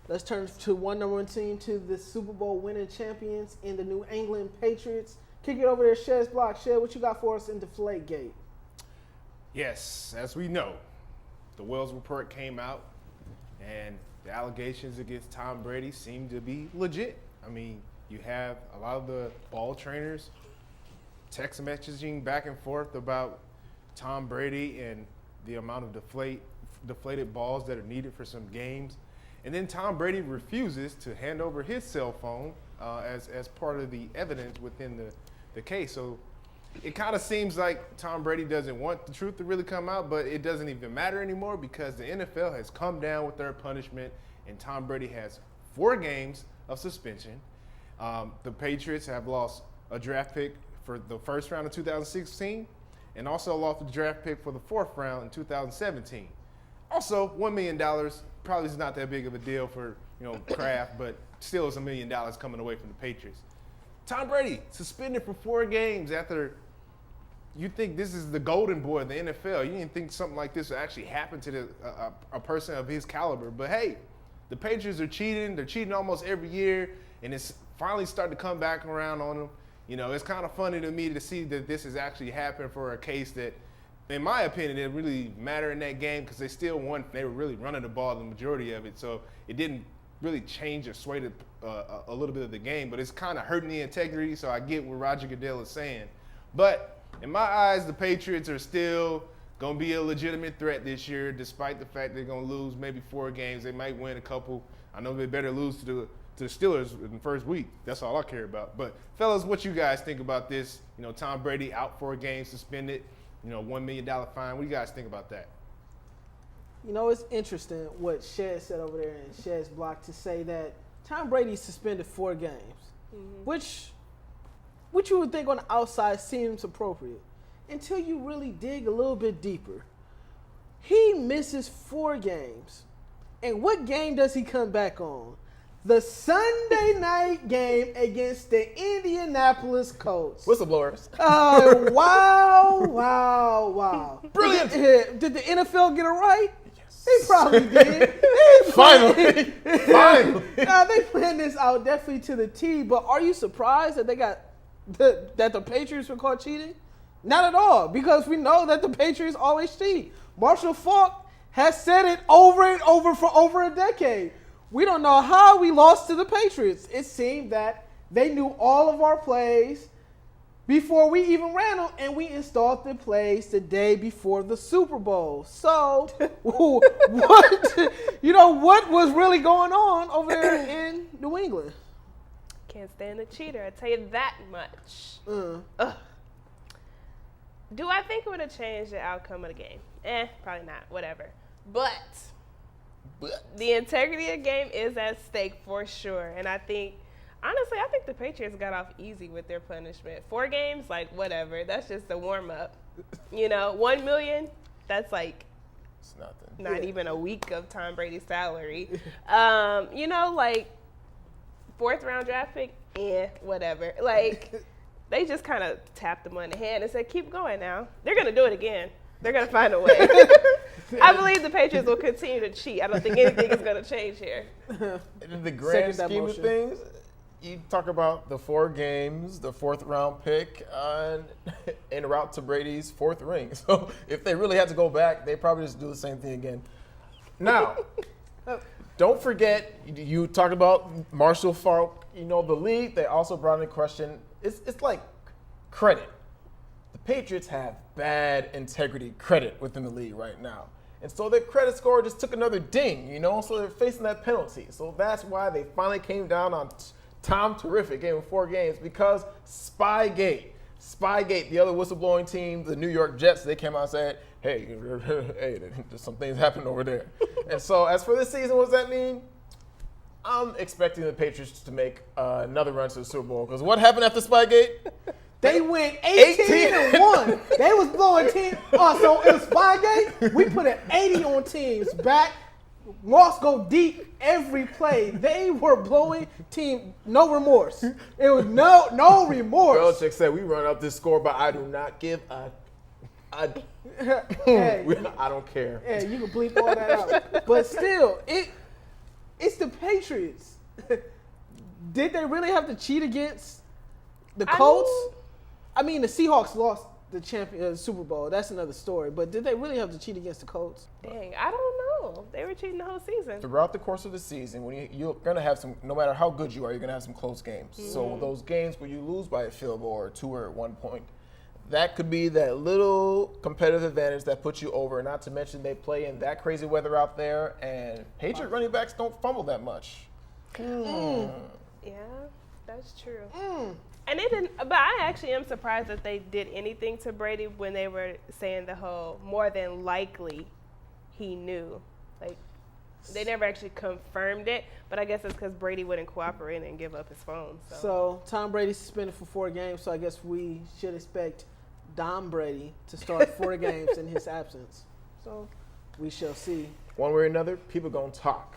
Let's turn to number one team, to the Super Bowl winning champions in the New England Patriots. Kick it over there, Shed's block. Shed, what you got for us in Deflate Gate? Yes, as we know, the Wells report came out, and the allegations against Tom Brady seem to be legit. I mean, you have a lot of the ball trainers text messaging back and forth about Tom Brady and the amount of deflated balls that are needed for some games. And then Tom Brady refuses to hand over his cell phone as part of the evidence within the case. So it kind of seems like Tom Brady doesn't want the truth to really come out, but it doesn't even matter anymore because the NFL has come down with their punishment, and Tom Brady has 4 games of suspension. The Patriots have lost a draft pick for the first round of 2016 and also lost a draft pick for the 4th round in 2017. Also, $1 million probably is not that big of a deal for Kraft, but still it's $1 million coming away from the Patriots. Tom Brady suspended for 4 games after you think this is the golden boy of the NFL. You didn't think something like this would actually happen to a person of his caliber. But hey, the Patriots are cheating. They're cheating almost every year, and it's finally starting to come back around on them. It's kind of funny to me to see that this has actually happened for a case that, in my opinion, it didn't really matter in that game because they still won. They were really running the ball the majority of it, so it didn't really change or sway a little bit of the game. But it's kind of hurting the integrity, so I get what Roger Goodell is saying. But in my eyes, the Patriots are still going to be a legitimate threat this year, despite the fact they're going to lose maybe 4 games. They might win a couple. I know they better lose to the Steelers in the first week. That's all I care about. But, fellas, what you guys think about this? Tom Brady out 4 games, suspended, $1 million fine. What do you guys think about that? It's interesting what Shed said over there in Shed's block to say that Tom Brady suspended 4 games, which you would think on the outside seems appropriate until you really dig a little bit deeper. He misses 4 games. And what game does he come back on? The Sunday night game against the Indianapolis Colts. Whistleblowers. Wow. Brilliant. Did the NFL get it right? Yes. They probably did. Finally. They planned this out definitely to the T, but are you surprised that that the Patriots were caught cheating? Not at all, because we know that the Patriots always cheat. Marshall Faulk has said it over and over for over a decade. We don't know how we lost to the Patriots. It seemed that they knew all of our plays before we even ran them, and we installed the plays the day before the Super Bowl. So, what was really going on over there in New England? Can't stand a cheater, I tell you that much. Do I think it would have changed the outcome of the game? Probably not, whatever. But the integrity of the game is at stake for sure. And I think the Patriots got off easy with their punishment. 4 games, whatever. That's just a warm-up. $1 million, that's it's nothing. Not even a week of Tom Brady's salary. 4th round draft pick, whatever. They just kind of tapped them on the hand and said, keep going now. They're going to do it again. They're going to find a way. I believe the Patriots will continue to cheat. I don't think anything is going to change here. In the grand scheme of things, you talk about the 4 games, the 4th round pick, en route to Brady's 4th ring. So if they really had to go back, they probably just do the same thing again. Now, don't forget, you talked about Marshall Faulk. The league, they also brought in question. It's like credit. The Patriots have bad integrity credit within the league right now. And so their credit score just took another ding, so they're facing that penalty. So that's why they finally came down on Tom Terrific, gave him 4 games, because Spygate, the other whistleblowing team, the New York Jets, they came out and said, hey, there's some things happening over there. And so as for this season, what does that mean? I'm expecting the Patriots to make another run to the Super Bowl, because what happened after Spygate? They went 18-1. They was blowing teams. So in Spygate, we put an 80 on teams back. Ross go deep every play. They were blowing team, no remorse. It was no remorse. Belichick said, we run up this score, but I do not give I don't care. Yeah, you can bleep all that out. But still, It's the Patriots. Did they really have to cheat against the Colts? I mean, the Seahawks lost the Super Bowl. That's another story. But did they really have to cheat against the Colts? Dang, I don't know. They were cheating the whole season. Throughout the course of the season, when you're going to have some, no matter how good you are, you're going to have some close games. Mm-hmm. So those games where you lose by a field goal or two or at one point, that could be that little competitive advantage that puts you over. Not to mention they play in that crazy weather out there, and Patriot running backs don't fumble that much. Yeah, that's true. And they didn't, but I actually am surprised that they did anything to Brady when they were saying the whole more than likely he knew. Like, they never actually confirmed it, but I guess it's because Brady wouldn't cooperate and give up his phone. So Tom Brady suspended for 4 games, so I guess we should expect Dom Brady to start 4 games in his absence. So we shall see. One way or another, people going to talk.